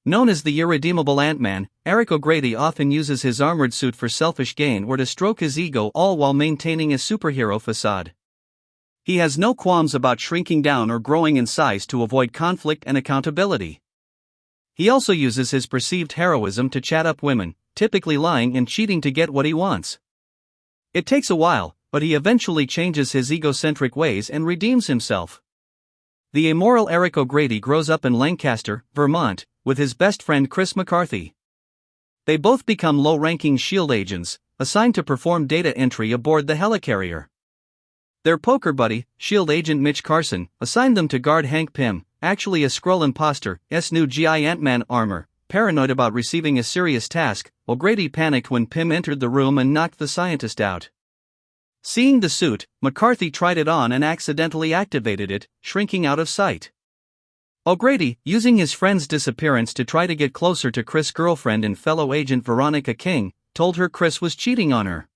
Known as the irredeemable Ant-Man, Eric O'Grady often uses his armored suit for selfish gain or to stroke his ego, all while maintaining a superhero facade. He has no qualms about shrinking down or growing in size to avoid conflict and accountability. He also uses his perceived heroism to chat up women, typically lying and cheating to get what he wants. It takes a while, but he eventually changes his egocentric ways and redeems himself. The amoral Eric O'Grady grows up in Lancaster, Vermont, with his best friend Chris McCarthy. They both become low-ranking S.H.I.E.L.D. agents, assigned to perform data entry aboard the Helicarrier. Their poker buddy, S.H.I.E.L.D. agent Mitch Carson, assigned them to guard Hank Pym, actually a Skrull imposter, new G.I. Ant-Man armor. Paranoid about receiving a serious task, O'Grady panicked when Pym entered the room and knocked the scientist out. Seeing the suit, McCarthy tried it on and accidentally activated it, shrinking out of sight. O'Grady, using his friend's disappearance to try to get closer to Chris' girlfriend and fellow agent Veronica King, told her Chris was cheating on her.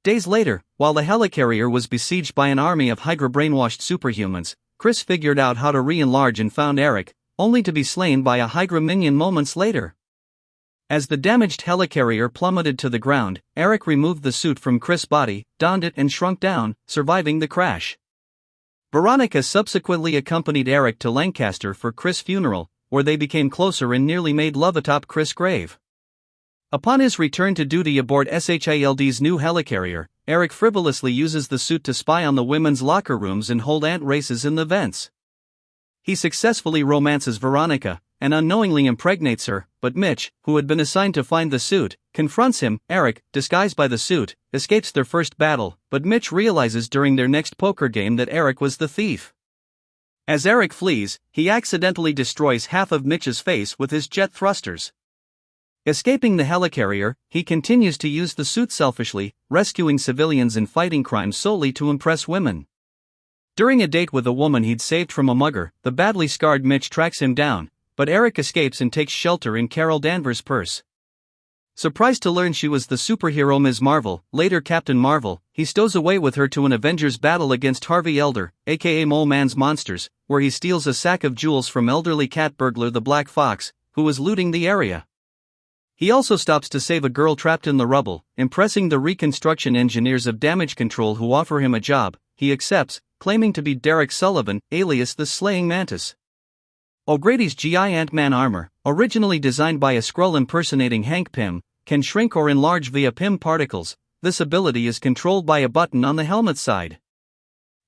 Days later, while the Helicarrier was besieged by an army of Hydra-brainwashed superhumans, Chris figured out how to re-enlarge and found Eric, only to be slain by a Hydra minion moments later. As the damaged Helicarrier plummeted to the ground, Eric removed the suit from Chris' body, donned it and shrunk down, surviving the crash. Veronica subsequently accompanied Eric to Lancaster for Chris' funeral, where they became closer and nearly made love atop Chris' grave. Upon his return to duty aboard S.H.I.E.L.D's new Helicarrier, Eric frivolously uses the suit to spy on the women's locker rooms and hold ant races in the vents. He successfully romances Veronica, and unknowingly impregnates her, but Mitch, who had been assigned to find the suit, confronts him. Eric, disguised by the suit, escapes their first battle, but Mitch realizes during their next poker game that Eric was the thief. As Eric flees, he accidentally destroys half of Mitch's face with his jet thrusters. Escaping the Helicarrier, he continues to use the suit selfishly, rescuing civilians and fighting crime solely to impress women. During a date with a woman he'd saved from a mugger, the badly scarred Mitch tracks him down, but Eric escapes and takes shelter in Carol Danvers' purse. Surprised to learn she was the superhero Ms. Marvel, later Captain Marvel, he stows away with her to an Avengers battle against Harvey Elder, aka Mole Man's monsters, where he steals a sack of jewels from elderly cat burglar the Black Fox, who was looting the area. He also stops to save a girl trapped in the rubble, impressing the reconstruction engineers of Damage Control who offer him a job. He accepts, claiming to be Derek Sullivan, alias the Slaying Mantis. O'Grady's G.I. Ant-Man armor, originally designed by a Skrull impersonating Hank Pym, can shrink or enlarge via Pym particles. This ability is controlled by a button on the helmet side.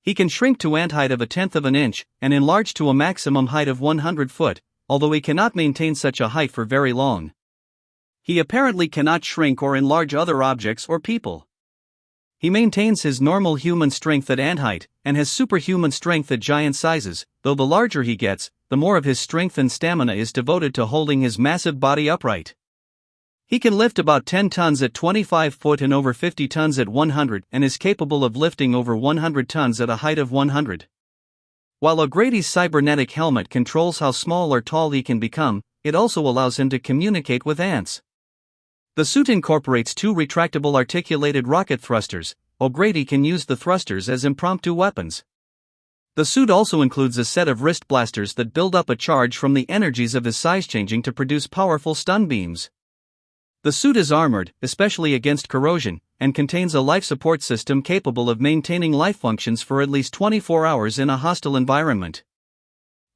He can shrink to ant height of 1/10 of an inch, and enlarge to a maximum height of 100 foot, although he cannot maintain such a height for very long. He apparently cannot shrink or enlarge other objects or people. He maintains his normal human strength at ant height, and has superhuman strength at giant sizes, though the larger he gets, the more of his strength and stamina is devoted to holding his massive body upright. He can lift about 10 tons at 25 foot and over 50 tons at 100, and is capable of lifting over 100 tons at a height of 100. While O'Grady's cybernetic helmet controls how small or tall he can become, it also allows him to communicate with ants. The suit incorporates 2 retractable articulated rocket thrusters. O'Grady can use the thrusters as impromptu weapons. The suit also includes a set of wrist blasters that build up a charge from the energies of his size changing to produce powerful stun beams. The suit is armored, especially against corrosion, and contains a life support system capable of maintaining life functions for at least 24 hours in a hostile environment.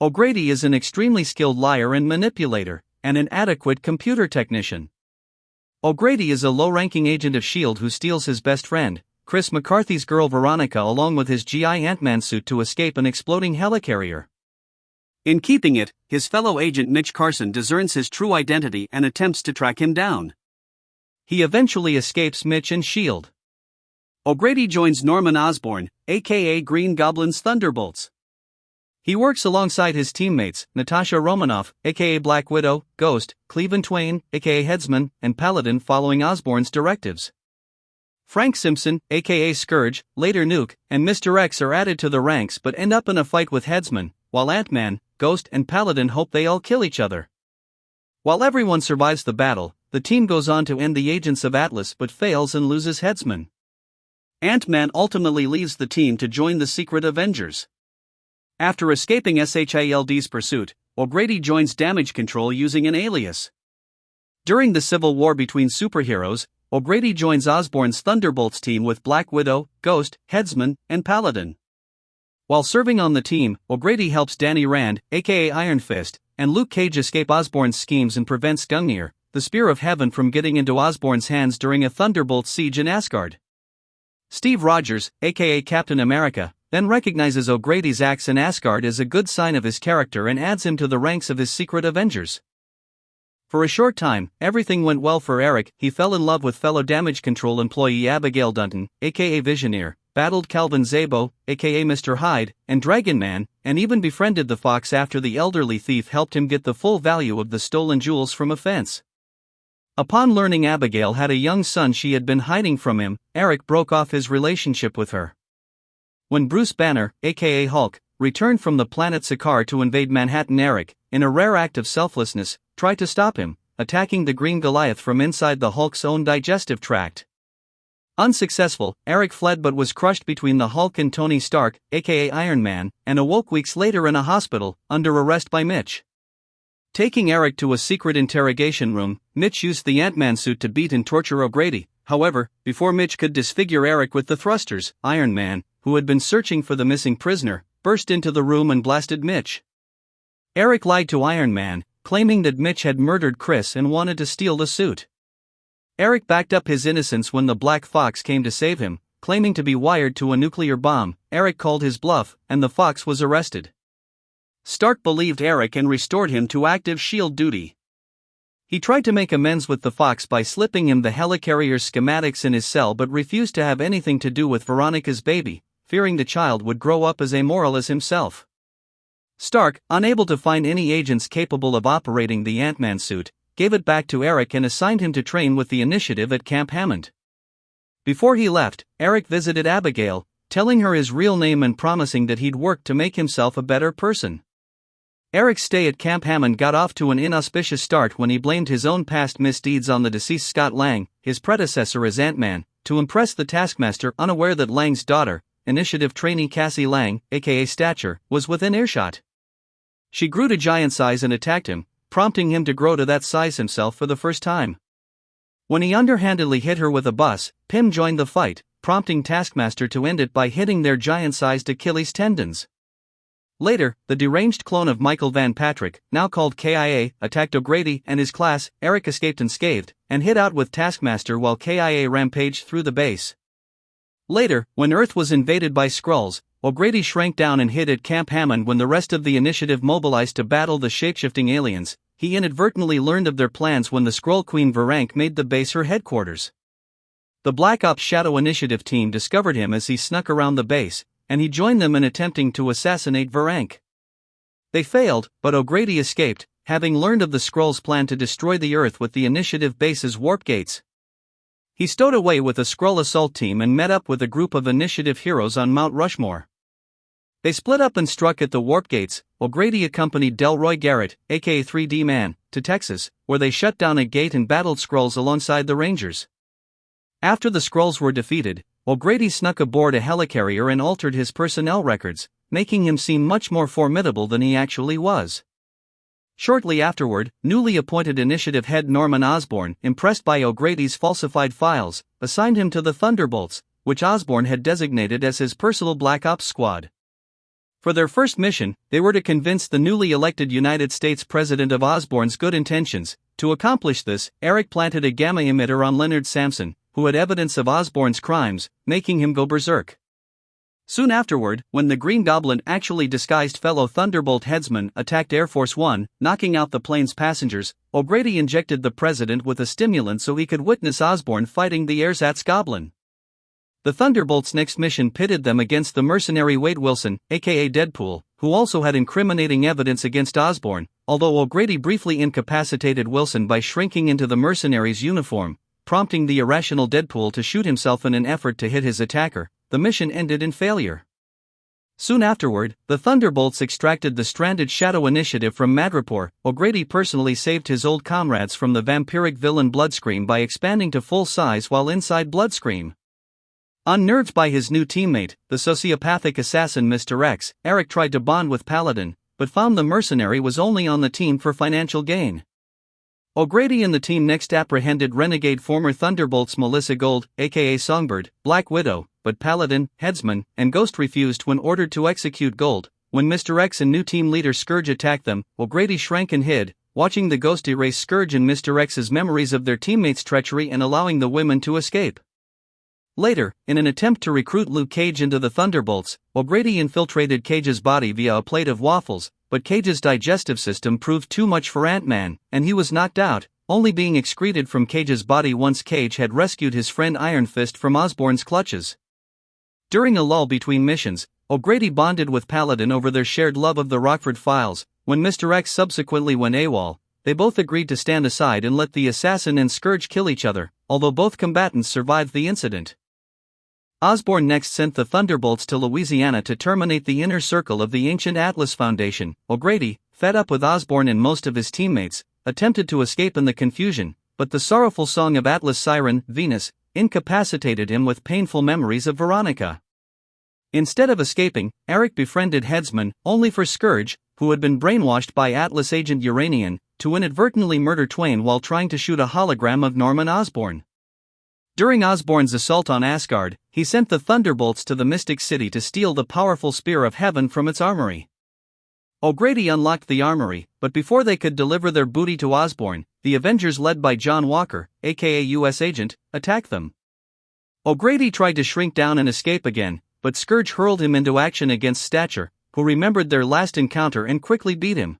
O'Grady is an extremely skilled liar and manipulator, and an adequate computer technician. O'Grady is a low-ranking agent of S.H.I.E.L.D. who steals his best friend, Chris McCarthy's girl Veronica along with his G.I. Ant-Man suit to escape an exploding Helicarrier. In keeping it, his fellow agent Mitch Carson discerns his true identity and attempts to track him down. He eventually escapes Mitch and S.H.I.E.L.D. O'Grady joins Norman Osborn, aka Green Goblin's Thunderbolts. He works alongside his teammates, Natasha Romanoff, aka Black Widow, Ghost, Cleveland Twain, aka Headsman, and Paladin following Osborn's directives. Frank Simpson, aka Scourge, later Nuke, and Mr. X are added to the ranks but end up in a fight with Headsman, while Ant-Man, Ghost and Paladin hope they all kill each other. While everyone survives the battle, the team goes on to end the agents of Atlas but fails and loses Headsman. Ant-Man ultimately leaves the team to join the Secret Avengers. After escaping S.H.I.E.L.D's pursuit, O'Grady joins damage control using an alias. During the Civil War between superheroes, O'Grady joins Osborn's Thunderbolts team with Black Widow, Ghost, Headsman, and Paladin. While serving on the team, O'Grady helps Danny Rand, aka Iron Fist, and Luke Cage escape Osborn's schemes and prevents Gungnir, the Spear of Heaven, from getting into Osborn's hands during a Thunderbolt siege in Asgard. Steve Rogers, aka Captain America, then recognizes O'Grady's acts in Asgard as a good sign of his character and adds him to the ranks of his secret Avengers. For a short time, everything went well for Eric. He fell in love with fellow damage control employee Abigail Dunton, aka Visioneer, battled Calvin Zabo, aka Mr. Hyde, and Dragon Man, and even befriended the Fox after the elderly thief helped him get the full value of the stolen jewels from a fence. Upon learning Abigail had a young son she had been hiding from him, Eric broke off his relationship with her. When Bruce Banner, aka Hulk, returned from the planet Sakaar to invade Manhattan, Eric, in a rare act of selflessness, tried to stop him, attacking the Green Goliath from inside the Hulk's own digestive tract. Unsuccessful, Eric fled but was crushed between the Hulk and Tony Stark, aka Iron Man, and awoke weeks later in a hospital, under arrest by Mitch. Taking Eric to a secret interrogation room, Mitch used the Ant-Man suit to beat and torture O'Grady. However, before Mitch could disfigure Eric with the thrusters, Iron Man, who had been searching for the missing prisoner, burst into the room and blasted Mitch. Eric lied to Iron Man, claiming that Mitch had murdered Chris and wanted to steal the suit. Eric backed up his innocence when the Black Fox came to save him, claiming to be wired to a nuclear bomb. Eric called his bluff, and the Fox was arrested. Stark believed Eric and restored him to active S.H.I.E.L.D. duty. He tried to make amends with the Fox by slipping him the Helicarrier's schematics in his cell but refused to have anything to do with Veronica's baby, fearing the child would grow up as amoral as himself. Stark, unable to find any agents capable of operating the Ant-Man suit, gave it back to Eric and assigned him to train with the Initiative at Camp Hammond. Before he left, Eric visited Abigail, telling her his real name and promising that he'd work to make himself a better person. Eric's stay at Camp Hammond got off to an inauspicious start when he blamed his own past misdeeds on the deceased Scott Lang, his predecessor as Ant-Man, to impress the Taskmaster, unaware that Lang's daughter, Initiative trainee Cassie Lang, aka Stature, was within earshot. She grew to giant size and attacked him, prompting him to grow to that size himself for the first time. When he underhandedly hit her with a bus, Pym joined the fight, prompting Taskmaster to end it by hitting their giant-sized Achilles tendons. Later, the deranged clone of Michael Van Patrick, now called KIA, attacked O'Grady and his class. Eric escaped unscathed, and hid out with Taskmaster while KIA rampaged through the base. Later, when Earth was invaded by Skrulls, O'Grady shrank down and hid at Camp Hammond. When the rest of the Initiative mobilized to battle the shapeshifting aliens, he inadvertently learned of their plans when the Skrull Queen Verank made the base her headquarters. The Black Ops Shadow Initiative team discovered him as he snuck around the base, and he joined them in attempting to assassinate Verank. They failed, but O'Grady escaped, having learned of the Skrulls' plan to destroy the Earth with the Initiative base's warp gates. He stowed away with a Skrull assault team and met up with a group of Initiative heroes on Mount Rushmore. They split up and struck at the warp gates. O'Grady accompanied Delroy Garrett, aka 3D Man, to Texas, where they shut down a gate and battled Skrulls alongside the Rangers. After the Skrulls were defeated, O'Grady snuck aboard a Helicarrier and altered his personnel records, making him seem much more formidable than he actually was. Shortly afterward, newly appointed Initiative head Norman Osborn, impressed by O'Grady's falsified files, assigned him to the Thunderbolts, which Osborn had designated as his personal Black Ops squad. For their first mission, they were to convince the newly elected United States President of Osborn's good intentions. To accomplish this, Eric planted a gamma emitter on Leonard Samson, who had evidence of Osborn's crimes, making him go berserk. Soon afterward, when the Green Goblin actually disguised fellow Thunderbolt headsman attacked Air Force One, knocking out the plane's passengers, O'Grady injected the president with a stimulant so he could witness Osborn fighting the ersatz Goblin. The Thunderbolts' next mission pitted them against the mercenary Wade Wilson, aka Deadpool, who also had incriminating evidence against Osborn, although O'Grady briefly incapacitated Wilson by shrinking into the mercenary's uniform, prompting the irrational Deadpool to shoot himself in an effort to hit his attacker. The mission ended in failure. Soon afterward, the Thunderbolts extracted the stranded Shadow Initiative from Madripoor. O'Grady personally saved his old comrades from the vampiric villain Bloodscream by expanding to full size while inside Bloodscream. Unnerved by his new teammate, the sociopathic assassin Mr. X, Eric tried to bond with Paladin, but found the mercenary was only on the team for financial gain. O'Grady and the team next apprehended renegade former Thunderbolts Melissa Gold, aka Songbird, Black Widow, but Paladin, Headsman, and Ghost refused when ordered to execute Gold. When Mr. X and new team leader Scourge attacked them, O'Grady shrank and hid, watching the Ghost erase Scourge and Mr. X's memories of their teammates' treachery and allowing the women to escape. Later, in an attempt to recruit Luke Cage into the Thunderbolts, O'Grady infiltrated Cage's body via a plate of waffles, but Cage's digestive system proved too much for Ant-Man, and he was knocked out, only being excreted from Cage's body once Cage had rescued his friend Iron Fist from Osborn's clutches. During a lull between missions, O'Grady bonded with Paladin over their shared love of the Rockford Files. When Mr. X subsequently went AWOL, they both agreed to stand aside and let the assassin and Scourge kill each other, although both combatants survived the incident. Osborn next sent the Thunderbolts to Louisiana to terminate the inner circle of the ancient Atlas Foundation. O'Grady, fed up with Osborn and most of his teammates, attempted to escape in the confusion, but the sorrowful song of Atlas siren, Venus, incapacitated him with painful memories of Veronica. Instead of escaping, Eric befriended Headsman, only for Scourge, who had been brainwashed by Atlas agent Uranian, to inadvertently murder Twain while trying to shoot a hologram of Norman Osborn. During Osborn's assault on Asgard, he sent the Thunderbolts to the Mystic City to steal the powerful Spear of Heaven from its armory. O'Grady unlocked the armory, but before they could deliver their booty to Osborn, the Avengers led by John Walker, aka US Agent, attacked them. O'Grady tried to shrink down and escape again, but Scourge hurled him into action against Stature, who remembered their last encounter and quickly beat him.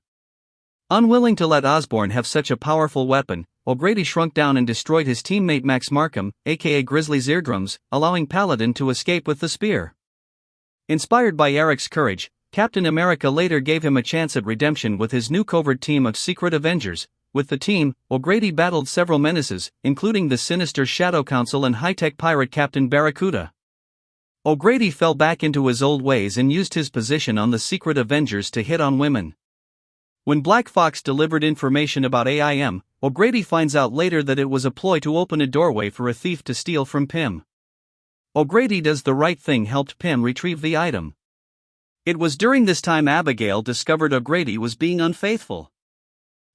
Unwilling to let Osborn have such a powerful weapon, O'Grady shrunk down and destroyed his teammate Max Markham, aka Grizzly's eardrums, allowing Paladin to escape with the spear. Inspired by Eric's courage, Captain America later gave him a chance at redemption with his new covert team of Secret Avengers. With the team, O'Grady battled several menaces, including the sinister Shadow Council and high-tech pirate Captain Barracuda. O'Grady fell back into his old ways and used his position on the Secret Avengers to hit on women. When Black Fox delivered information about AIM, O'Grady finds out later that it was a ploy to open a doorway for a thief to steal from Pym. O'Grady does the right thing, helped Pym retrieve the item. It was during this time Abigail discovered O'Grady was being unfaithful.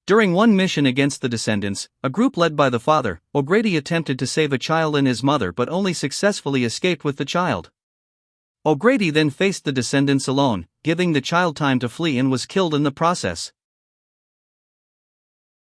During one mission against the Descendants, a group led by the father, O'Grady attempted to save a child and his mother but only successfully escaped with the child. O'Grady then faced the Descendants alone, giving the child time to flee and was killed in the process.